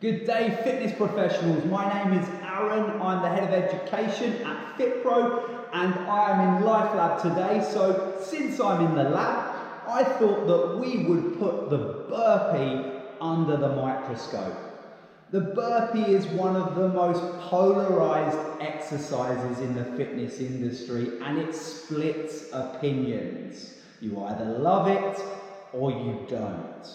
Good day, fitness professionals. My name is Aaron. I'm the head of education at FitPro and I am in Life Lab today. So since I'm in the lab, I thought that we would put the burpee under the microscope. The burpee is one of the most polarized exercises in the fitness industry and it splits opinions. You either love it or you don't.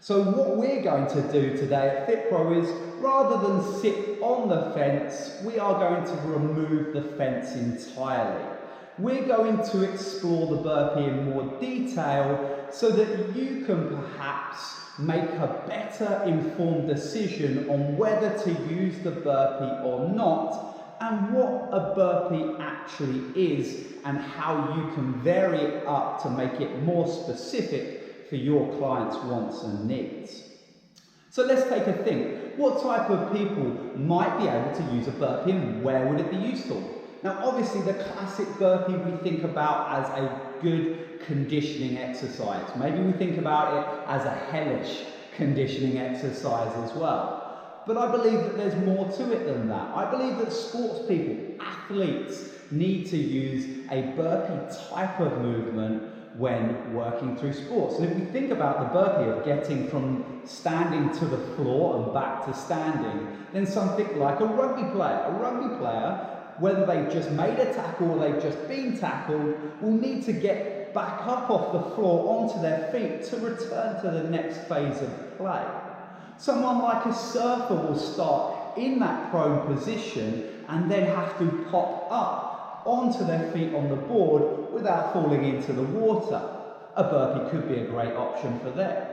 So what we're going to do today at FitPro is, rather than sit on the fence, we are going to remove the fence entirely. We're going to explore the burpee in more detail so that you can perhaps make a better informed decision on whether to use the burpee or not, and what a burpee actually is and how you can vary it up to make it more specific for your clients' wants and needs. So let's take a think. What type of people might be able to use a burpee and where would it be useful? Now obviously the classic burpee we think about as a good conditioning exercise. Maybe we think about it as a hellish conditioning exercise as well. But I believe that there's more to it than that. I believe that sports people, athletes, need to use a burpee type of movement when working through sports. And if we think about the burpee of getting from standing to the floor and back to standing, then something like a rugby player, whether they've just made a tackle or they've just been tackled, will need to get back up off the floor onto their feet to return to the next phase of play. Someone like a surfer will start in that prone position and then have to pop up onto their feet on the board without falling into the water. A burpee could be a great option for them.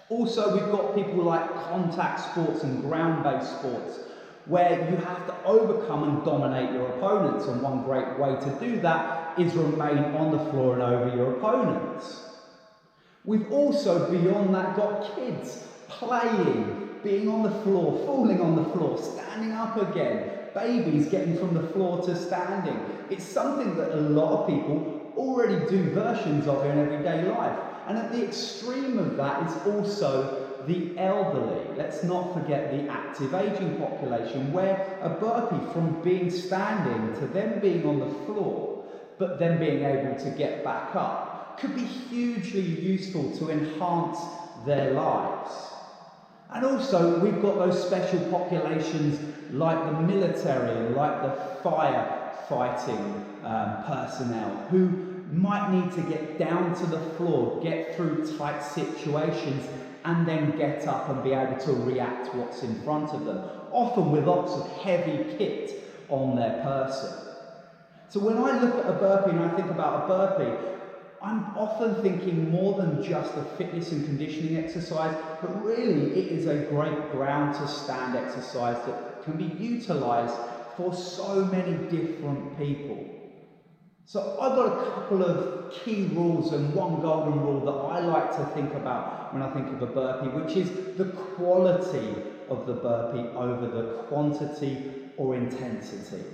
Also, we've got people like contact sports and ground-based sports where you have to overcome and dominate your opponents, and one great way to do that is remain on the floor and over your opponents. We've also, beyond that, got kids playing, being on the floor, falling on the floor, standing up again, babies getting from the floor to standing. It's something that a lot of people already do versions of in everyday life. And at the extreme of that is also the elderly. Let's not forget the active aging population, where a burpee, from being standing to them being on the floor, but then being able to get back up, could be hugely useful to enhance their lives. And also, we've got those special populations like the military, like the firefighting personnel, who might need to get down to the floor, get through tight situations, and then get up and be able to react to what's in front of them, often with lots of heavy kit on their person. So when I look at a burpee and I think about a burpee, I'm often thinking more than just a fitness and conditioning exercise, but really it is a great ground to stand exercise that can be utilised for so many different people. So I've got a couple of key rules and one golden rule that I like to think about when I think of a burpee, which is the quality of the burpee over the quantity or intensity.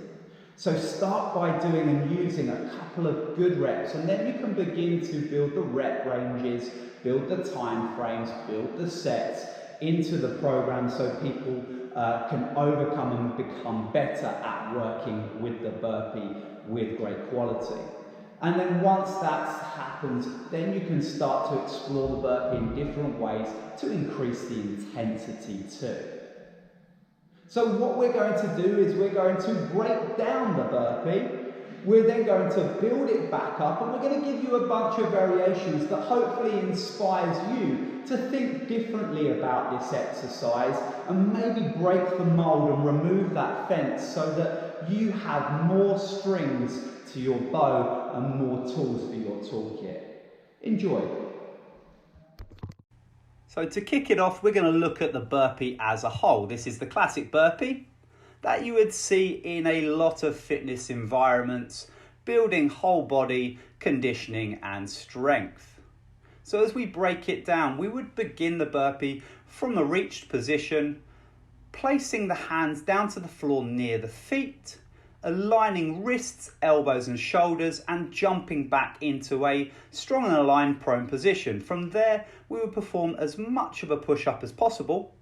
So start by doing and using a couple of good reps, and then you can begin to build the rep ranges, build the time frames, build the sets into the program so people can overcome and become better at working with the burpee with great quality. And then once that happens, then you can start to explore the burpee in different ways to increase the intensity too. So what we're going to do is we're going to break down the burpee. We're then going to build it back up, and we're going to give you a bunch of variations that hopefully inspires you to think differently about this exercise and maybe break the mold and remove that fence so that you have more strings to your bow and more tools for your toolkit. Enjoy. So to kick it off, we're going to look at the burpee as a whole. This is the classic burpee that you would see in a lot of fitness environments, building whole body conditioning and strength. So as we break it down, we would begin the burpee from the reached position, placing the hands down to the floor near the feet, aligning wrists, elbows and shoulders, and jumping back into a strong and aligned prone position. From there, we will perform as much of a push-up as possible,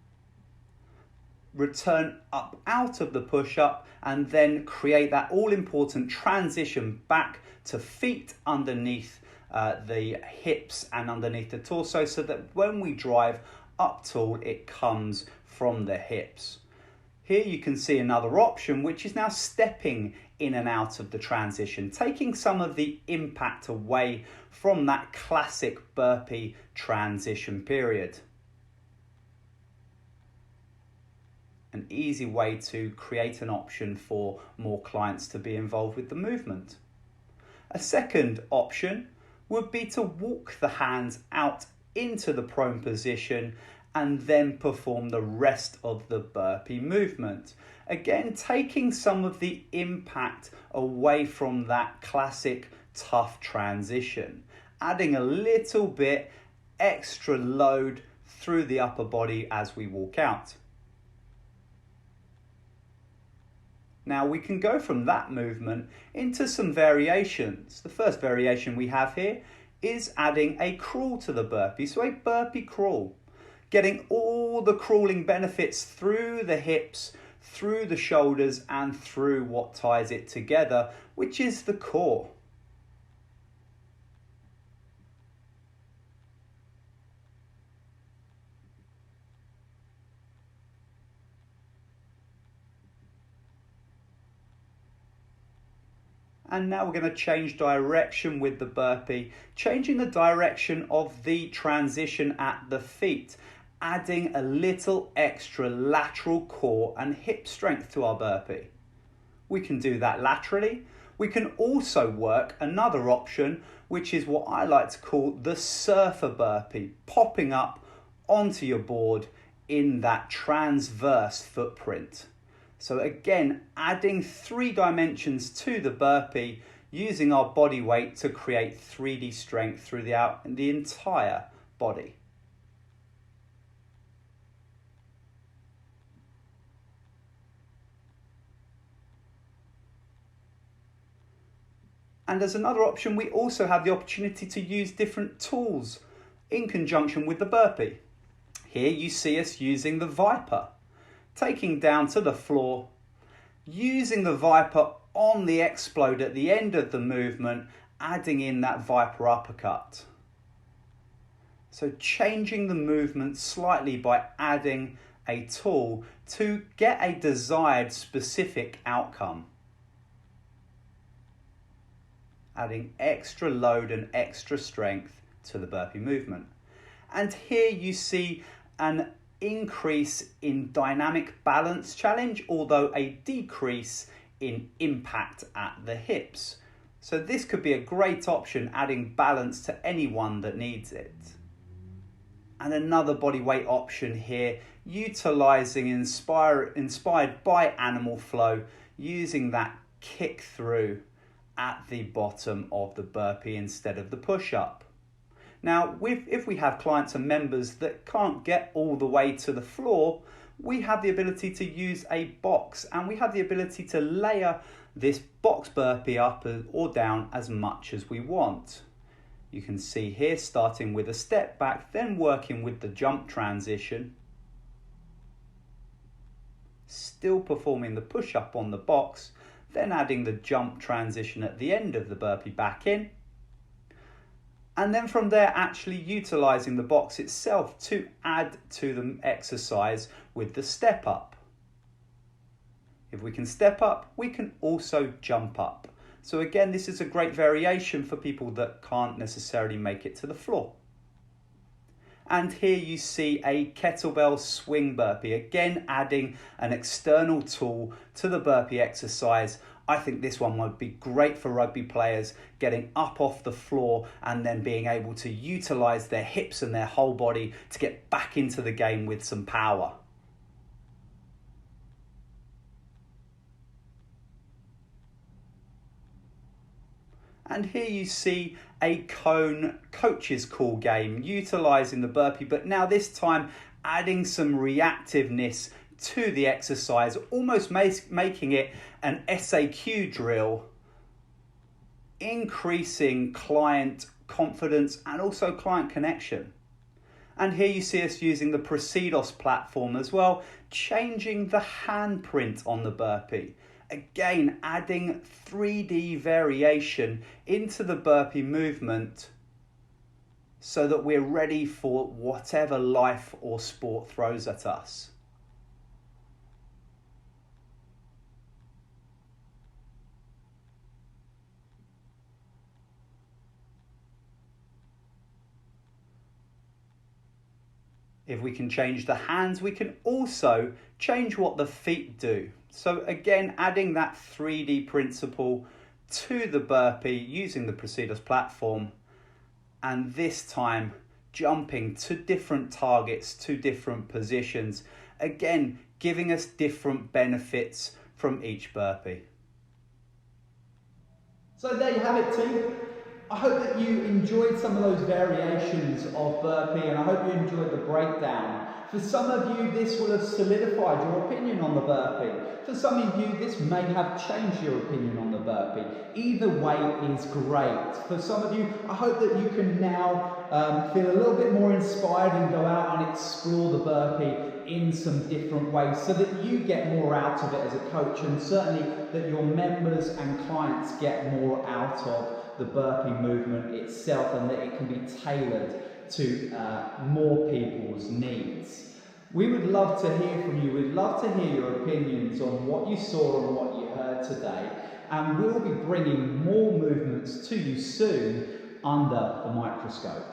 return up out of the push-up, and then create that all-important transition back to feet underneath the hips and underneath the torso, so that when we drive up tall, it comes from the hips. Here you can see another option, which is now stepping in and out of the transition, taking some of the impact away from that classic burpee transition period. An easy way to create an option for more clients to be involved with the movement. A second option would be to walk the hands out into the prone position and then perform the rest of the burpee movement. Again, taking some of the impact away from that classic tough transition, adding a little bit extra load through the upper body as we walk out. Now we can go from that movement into some variations. The first variation we have here is adding a crawl to the burpee, so a burpee crawl. Getting all the crawling benefits through the hips, through the shoulders, and through what ties it together, which is the core. And now we're going to change direction with the burpee, changing the direction of the transition at the feet, adding a little extra lateral core and hip strength to our burpee. We can do that laterally. We can also work another option, which is what I like to call the surfer burpee, popping up onto your board in that transverse footprint. So again, adding 3 dimensions to the burpee, using our body weight to create 3D strength through the entire body. And as another option, we also have the opportunity to use different tools in conjunction with the burpee. Here you see us using the Viper, taking down to the floor, using the Viper on the explode at the end of the movement, adding in that Viper uppercut. So changing the movement slightly by adding a tool to get a desired specific outcome. Adding extra load and extra strength to the burpee movement. And here you see an increase in dynamic balance challenge, although a decrease in impact at the hips. So this could be a great option, adding balance to anyone that needs it. And another body weight option here, utilizing inspired by animal flow, using that kick through at the bottom of the burpee instead of the push-up. Now, if we have clients and members that can't get all the way to the floor, we have the ability to use a box, and we have the ability to layer this box burpee up or down as much as we want. You can see here, starting with a step back, then working with the jump transition, still performing the push-up on the box, then adding the jump transition at the end of the burpee back in, and then from there actually utilizing the box itself to add to the exercise with the step up. If we can step up, we can also jump up. So again, this is a great variation for people that can't necessarily make it to the floor. And here you see a kettlebell swing burpee, again adding an external tool to the burpee exercise. I think this one would be great for rugby players, getting up off the floor and then being able to utilize their hips and their whole body to get back into the game with some power. And here you see a cone coach's call game, utilizing the burpee, but now this time adding some reactiveness to the exercise, almost making it an SAQ drill, increasing client confidence and also client connection. And here you see us using the Presidos platform as well, changing the handprint on the burpee. Again, adding 3D variation into the burpee movement so that we're ready for whatever life or sport throws at us. If we can change the hands, we can also change what the feet do. So again, adding that 3D principle to the burpee using the Presidos platform, and this time jumping to different targets, to different positions, again giving us different benefits from each burpee. So there you have it, team. I hope that you enjoyed some of those variations of burpee, and I hope you enjoyed the breakdown. For some of you, this will have solidified your opinion on the burpee. For some of you, this may have changed your opinion on the burpee. Either way is great. For some of you, I hope that you can now feel a little bit more inspired and go out and explore the burpee in some different ways so that you get more out of it as a coach, and certainly that your members and clients get more out of the burpee movement itself, and that it can be tailored to more people's needs. We would love to hear from you. We'd love to hear your opinions on what you saw and what you heard today, and we'll be bringing more movements to you soon under the microscope.